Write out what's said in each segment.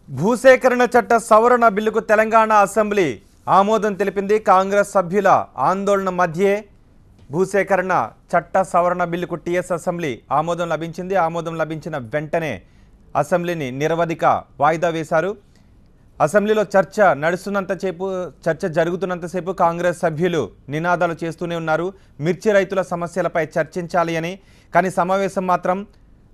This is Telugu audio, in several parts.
భూసేకరణ చట్ట సవరణ బిల్లుకు తెలంగాణ అసెంబ్లీ ఆమోదం తెలిపింది. కాంగ్రెస్ సభ్యుల ఆందోళన మధ్యే భూసేకరణ చట్ట సవరణ బిల్లుకు టీఎస్ అసెంబ్లీ ఆమోదం లభించింది. ఆమోదం లభించిన వెంటనే అసెంబ్లీని నిరవధిక వాయిదా వేశారు. అసెంబ్లీలో చర్చ జరుగుతున్నంతసేపు కాంగ్రెస్ సభ్యులు నినాదాలు చేస్తూనే ఉన్నారు. మిర్చి రైతుల సమస్యలపై చర్చించాలి అని. కానీ సమావేశం మాత్రం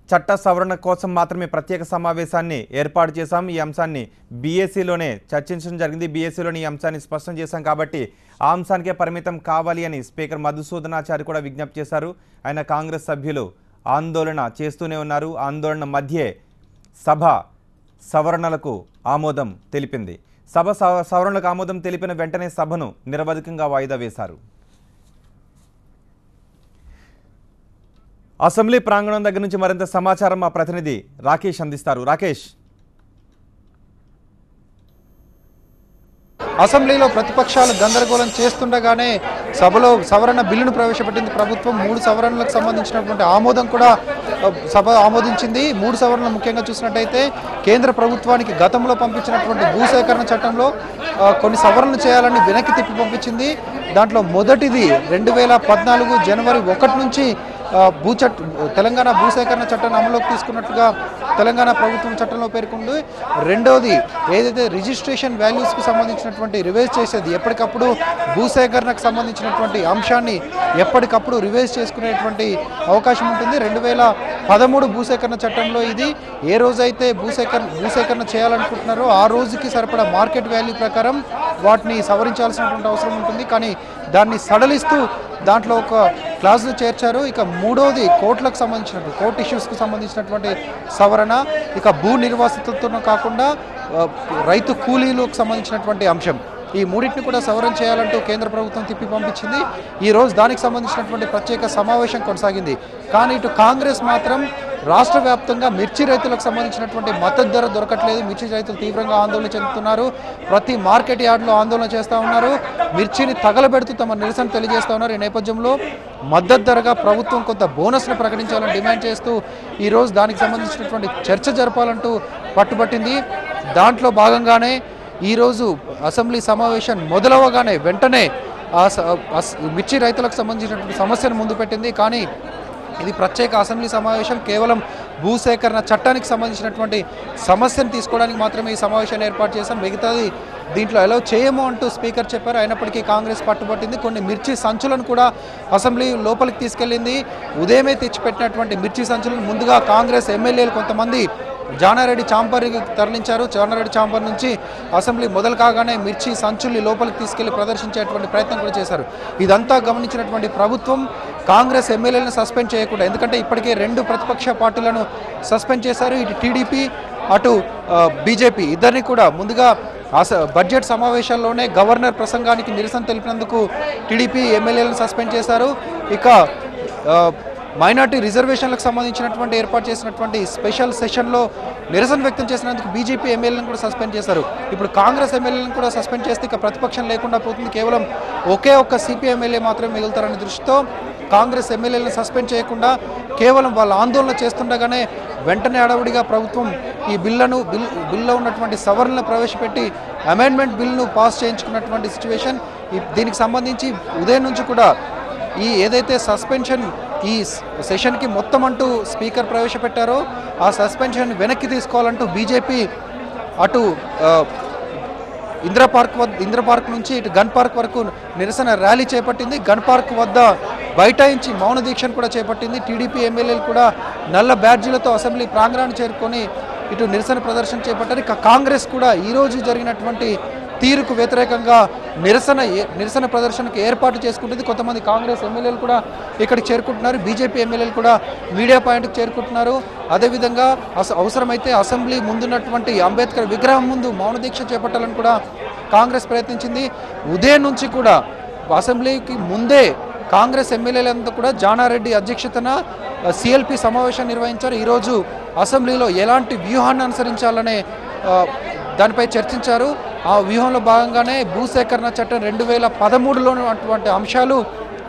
చట్ట సవరణ కోసం మాత్రమే ప్రత్యేక సమావేశాన్ని ఏర్పాటు చేశాం. ఈ అంశాన్ని బీఏసీలోనే చర్చించడం జరిగింది. బీఏసీలోని ఈ అంశాన్ని స్పష్టం చేశాం కాబట్టి ఆ అంశానికే పరిమితం కావాలి అని స్పీకర్ మధుసూదనాచారి కూడా విజ్ఞప్తి చేశారు. ఆయన కాంగ్రెస్ సభ్యులు ఆందోళన చేస్తూనే ఉన్నారు. ఆందోళన మధ్యే సభ సవరణలకు ఆమోదం తెలిపింది. సవరణలకు ఆమోదం తెలిపిన వెంటనే సభను నిరవధికంగా వాయిదా వేశారు. అసెంబ్లీ ప్రాంగణం దగ్గర నుంచి మరింత సమాచారం మా ప్రతినిధి రాకేష్ అందిస్తారు. రాకేష్, అసెంబ్లీలో ప్రతిపక్షాలు గందరగోళం చేస్తుండగానే సభలో సవరణ బిల్లును ప్రవేశపెట్టింది ప్రభుత్వం. 3 సవరణలకు సంబంధించినటువంటి ఆమోదం కూడా సభ ఆమోదించింది. 3 సవరణలు ముఖ్యంగా చూసినట్టయితే కేంద్ర ప్రభుత్వానికి గతంలో పంపించినటువంటి భూసేకరణ చట్టంలో కొన్ని సవరణలు చేయాలని వెనక్కి తిప్పి పంపించింది. దాంట్లో మొదటిది 2014 జనవరి 1 నుంచి తెలంగాణ భూసేకరణ చట్టాన్ని అమలులోకి తీసుకున్నట్టుగా తెలంగాణ ప్రభుత్వం చట్టంలో పేర్కొంది. రెండోది ఏదైతే రిజిస్ట్రేషన్ వాల్యూస్కి సంబంధించినటువంటి రివైజ్ చేసేది, ఎప్పటికప్పుడు భూసేకరణకు సంబంధించినటువంటి అంశాన్ని ఎప్పటికప్పుడు రివైజ్ చేసుకునేటువంటి అవకాశం ఉంటుంది. 2013 భూసేకరణ చట్టంలో ఇది ఏ రోజైతే భూసేకరణ చేయాలనుకుంటున్నారో ఆ రోజుకి సరిపడా మార్కెట్ వాల్యూ ప్రకారం వాటిని సవరించాల్సినటువంటి అవసరం ఉంటుంది. కానీ దాన్ని సడలిస్తూ దాంట్లో ఒక క్లాజ్ను చేర్చారు. ఇక మూడోది కోర్టులకు సంబంధించినటువంటి కోర్టు ఇష్యూస్కి సంబంధించినటువంటి సవరణ, ఇక భూ నిర్వాసితులతో కాకుండా రైతు కూలీలకు సంబంధించినటువంటి అంశం, ఈ మూడింటిని కూడా సవరణ చేయాలంటూ కేంద్ర ప్రభుత్వం తిప్పి పంపించింది. ఈరోజు దానికి సంబంధించినటువంటి ప్రత్యేక సమావేశం కొనసాగింది. కానీ ఇటు కాంగ్రెస్ మాత్రం రాష్ట్ర వ్యాప్తంగా మిర్చి రైతులకు సంబంధించినటువంటి మద్దతు ధర దొరకట్లేదు. మిర్చి రైతులు తీవ్రంగా ఆందోళన చెందుతున్నారు. ప్రతి మార్కెట్ యార్డులో ఆందోళన చేస్తూ ఉన్నారు. మిర్చిని తగలబెడుతూ తమ నిరసన తెలియజేస్తూ ఉన్నారు. ఈ నేపథ్యంలో మద్దతు ధరగా ప్రభుత్వం కొంత బోనస్ను ప్రకటించాలని డిమాండ్ చేస్తూ ఈరోజు దానికి సంబంధించినటువంటి చర్చ జరపాలంటూ పట్టుబట్టింది. దాంట్లో భాగంగానే ఈరోజు అసెంబ్లీ సమావేశం మొదలవగానే వెంటనే మిర్చి రైతులకు సంబంధించినటువంటి సమస్యను ముందు పెట్టింది. కానీ ఇది ప్రత్యేక అసెంబ్లీ సమావేశం, కేవలం భూసేకరణ చట్టానికి సంబంధించినటువంటి సమస్యను తీసుకోవడానికి మాత్రమే ఈ సమావేశాన్ని ఏర్పాటు చేశాం. మిగతాది దీంట్లో అలౌ చేయము అంటూ స్పీకర్ చెప్పారు. అయినప్పటికీ కాంగ్రెస్ పట్టుబట్టింది. కొన్ని మిర్చి సంచులను కూడా అసెంబ్లీ లోపలికి తీసుకెళ్లింది. ఉదయమే తెచ్చిపెట్టినటువంటి మిర్చి సంచులను ముందుగా కాంగ్రెస్ ఎమ్మెల్యేలు కొంతమంది జానారెడ్డి చాంబర్కి తరలించారు. జానారెడ్డి చాంబర్ నుంచి అసెంబ్లీ మొదలు కాగానే మిర్చి సంచుల్ని లోపలికి తీసుకెళ్లి ప్రదర్శించేటువంటి ప్రయత్నం కూడా చేశారు. ఇదంతా గమనించినటువంటి ప్రభుత్వం కాంగ్రెస్ ఎమ్మెల్యేలను సస్పెండ్ చేయకుండా, ఎందుకంటే ఇప్పటికే 2 ప్రతిపక్ష పార్టీలను సస్పెండ్ చేశారు. ఇటు టీడీపీ అటు బీజేపీ ఇద్దరిని కూడా ముందుగా బడ్జెట్ సమావేశాల్లోనే గవర్నర్ ప్రసంగానికి నిరసన తెలిపినందుకు టీడీపీ ఎమ్మెల్యేలను సస్పెండ్ చేశారు. ఇక మైనార్టీ రిజర్వేషన్లకు సంబంధించినటువంటి ఏర్పాటు చేసినటువంటి స్పెషల్ సెషన్లో నిరసన వ్యక్తం చేసినందుకు బీజేపీ ఎమ్మెల్యేలను కూడా సస్పెండ్ చేశారు. ఇప్పుడు కాంగ్రెస్ ఎమ్మెల్యేలను కూడా సస్పెండ్ చేస్తే ఇక ప్రతిపక్షం లేకుండా పోతుంది. కేవలం ఒకే ఒక్క సిపిఐ ఎమ్మెల్యే మాత్రమే మిగులుతారనే దృష్టితో కాంగ్రెస్ ఎమ్మెల్యేలను సస్పెండ్ చేయకుండా కేవలం వాళ్ళ ఆందోళన చేస్తుండగానే వెంటనే అడవుడిగా ప్రభుత్వం ఈ బిల్లులో ఉన్నటువంటి సవరణలను ప్రవేశపెట్టి అమెండ్మెంట్ బిల్లును పాస్ చేయించుకున్నటువంటి సిచ్యువేషన్. దీనికి సంబంధించి ఉదయం నుంచి కూడా ఈ ఏదైతే సస్పెన్షన్ ఈ సెషన్కి మొత్తం అంటూ స్పీకర్ ప్రవేశపెట్టారో ఆ సస్పెన్షన్ వెనక్కి తీసుకోవాలంటూ బీజేపీ అటు ఇందిరా పార్క్ నుంచి ఇటు గన్ పార్క్ వరకు నిరసన ర్యాలీ చేపట్టింది. గన్ పార్క్ వద్ద బైఠాయించి మౌన దీక్షను కూడా చేపట్టింది. టీడీపీ ఎమ్మెల్యేలు కూడా నల్ల బ్యాడ్జీలతో అసెంబ్లీ ప్రాంగణాన్ని చేరుకొని ఇటు నిరసన ప్రదర్శన చేపట్టారు. ఇక కాంగ్రెస్ కూడా ఈరోజు జరిగినటువంటి తీరుకు వ్యతిరేకంగా నిరసన ప్రదర్శనకు ఏర్పాటు చేసుకుంటుంది. కొంతమంది కాంగ్రెస్ ఎమ్మెల్యేలు కూడా ఇక్కడికి చేరుకుంటున్నారు. బీజేపీ ఎమ్మెల్యేలు కూడా మీడియా పాయింట్కి చేరుకుంటున్నారు. అదేవిధంగా అవసరమైతే అసెంబ్లీ ముందున్నటువంటి అంబేద్కర్ విగ్రహం ముందు మౌన దీక్ష చేపట్టాలని కూడా కాంగ్రెస్ ప్రయత్నించింది. ఉదయం నుంచి కూడా అసెంబ్లీకి ముందే కాంగ్రెస్ ఎమ్మెల్యేలంతా కూడా జానారెడ్డి అధ్యక్షతన సిఎల్పి సమావేశం నిర్వహించారు. ఈరోజు అసెంబ్లీలో ఎలాంటి వ్యూహాన్ని అనుసరించాలనే దానిపై చర్చించారు. ఆ వ్యూహంలో భాగంగానే భూసేకరణ చట్టం 2013లోని అటువంటి అంశాలు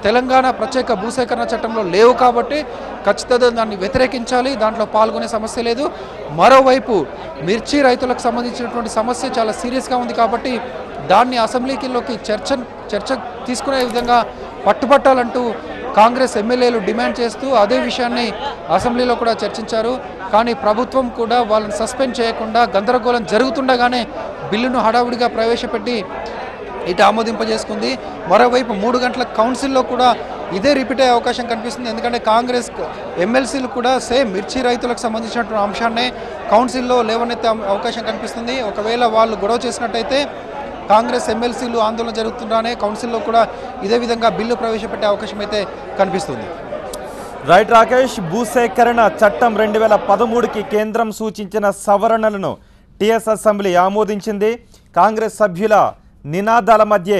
తెలంగాణ ప్రత్యేక భూసేకరణ చట్టంలో లేవు కాబట్టి ఖచ్చితంగా దాన్ని వ్యతిరేకించాలి, దాంట్లో పాల్గొనే సమస్య లేదు. మరోవైపు మిర్చి రైతులకు సంబంధించినటువంటి సమస్య చాలా సీరియస్గా ఉంది కాబట్టి దాన్ని అసెంబ్లీలోకి చర్చ తీసుకునే విధంగా పట్టుబట్టాలంటూ కాంగ్రెస్ ఎమ్మెల్యేలు డిమాండ్ చేస్తూ అదే విషయాన్ని అసెంబ్లీలో కూడా చర్చించారు. కానీ ప్రభుత్వం కూడా వాళ్ళని సస్పెండ్ చేయకుండా గందరగోళం జరుగుతుండగానే బిల్లును హడావుడిగా ప్రవేశపెట్టి ఇటు ఆమోదింపజేసుకుంది. మరోవైపు 3 గంటల కౌన్సిల్లో కూడా ఇదే రిపీట్ అయ్యే అవకాశం కనిపిస్తుంది. ఎందుకంటే కాంగ్రెస్ ఎమ్మెల్సీలు కూడా సేమ్ మిర్చి రైతులకు సంబంధించినటువంటి అంశాన్నే కౌన్సిల్లో లేవనెత్తే అవకాశం కనిపిస్తుంది. ఒకవేళ వాళ్ళు గొడవ చేసినట్టయితే కాంగ్రెస్ ఎమ్మెల్సీలు ఆందోళన జరుగుతుండగానే కౌన్సిల్లో కూడా ఇదే విధంగా బిల్లు ప్రవేశపెట్టే అవకాశం అయితే కనిపిస్తుంది. రైట్ రాకేష్, భూసేకరణ చట్టం 2013కి కేంద్రం సూచించిన సవరణలను టీఎస్ అసెంబ్లీ ఆమోదించింది. కాంగ్రెస్ సభ్యుల నినాదాల మధ్య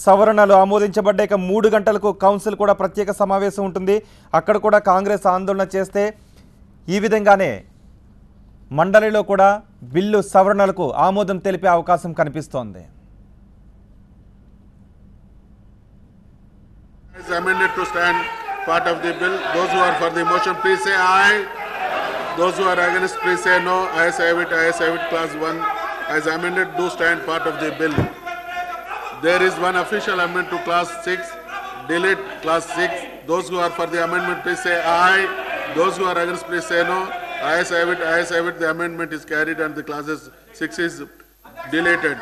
సవరణలు ఆమోదించబడ్డాక 3 గంటలకు కౌన్సిల్ కూడా ప్రత్యేక సమావేశం ఉంటుంది. అక్కడ కూడా కాంగ్రెస్ ఆందోళన చేస్తే ఈ విధంగానే మండలిలో కూడా బిల్లు సవరణలకు ఆమోదం తెలిపే అవకాశం కనిపిస్తోంది. Amended to stand part of the bill. Those who are for the motion, please say aye. Those who are against, please say no. Ayes have it. Ayes have it. Clause 1 as amended do stand part of the bill. There is one official amendment to clause 6. Delete clause 6. Those who are for the amendment, please say aye. Those who are against, please say no. Ayes have it. Ayes have it. The amendment is carried and the clauses 6 is deleted.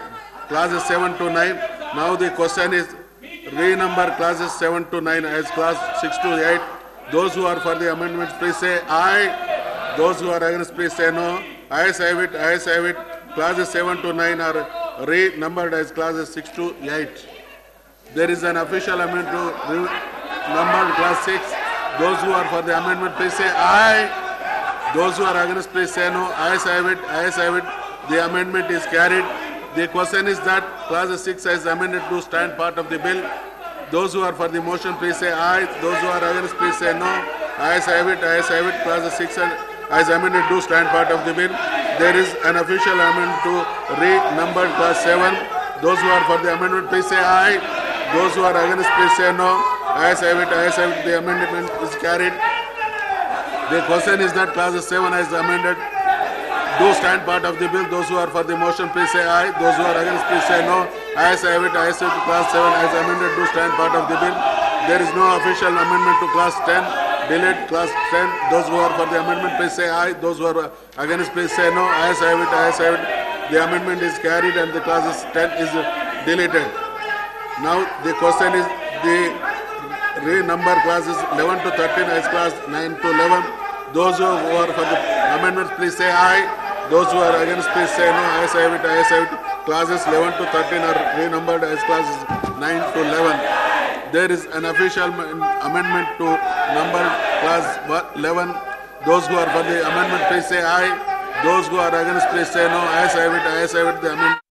Clauses 7 to 9. Now the question is renumber clauses 7 to 9 as clause 6 to 8. Those who are for the amendments, please say aye. Those who are against, please say no. Ayes have it. Ayes have it. Clauses 7 to 9 are renumbered as clauses 6 to 8. There is an official amendment to renumber clause 6. Those who are for the amendment, please say aye. Those who are against, please say no. Ayes have it. Ayes have it. The amendment is carried. The question is that clause 6 as amended to stand part of the bill. Those who are for the motion, please say aye. Those who are against, please say no. Ayes have it. Ayes have it. Clause 6 as amended to stand part of the bill. There is an official amendment to renumber clause 7. Those who are for the amendment, please say aye. Those who are against, please say no. Ayes have it. Ayes have it. The amendment is carried. The question is that clause 7 as amended do stand part of the bill. Those who are for the motion, please say aye. Those who are against, please say no. Ayes have it. Ayes have it. Clause 7 as amended do stand part of the bill. There is no official amendment to clause 10. Delete clause 10. Those who are for the amendment, please say aye. Those who are against, please say no. Ayes have it. Ayes have it. The amendment is carried and the clause 10 is deleted. Now the question is the renumber clauses 11 to 13 as clause 9 to 11. Those who are for the amendments, please say aye. Those who are against, please say no. Ayes have it. Ayes have it. Clauses 11 to 13 are renumbered as clauses 9 to 11. There is an official amendment to number clause 11. Those who are for the amendment, please say aye. Those who are against, please say no. Ayes have it. Ayes have it. The amendment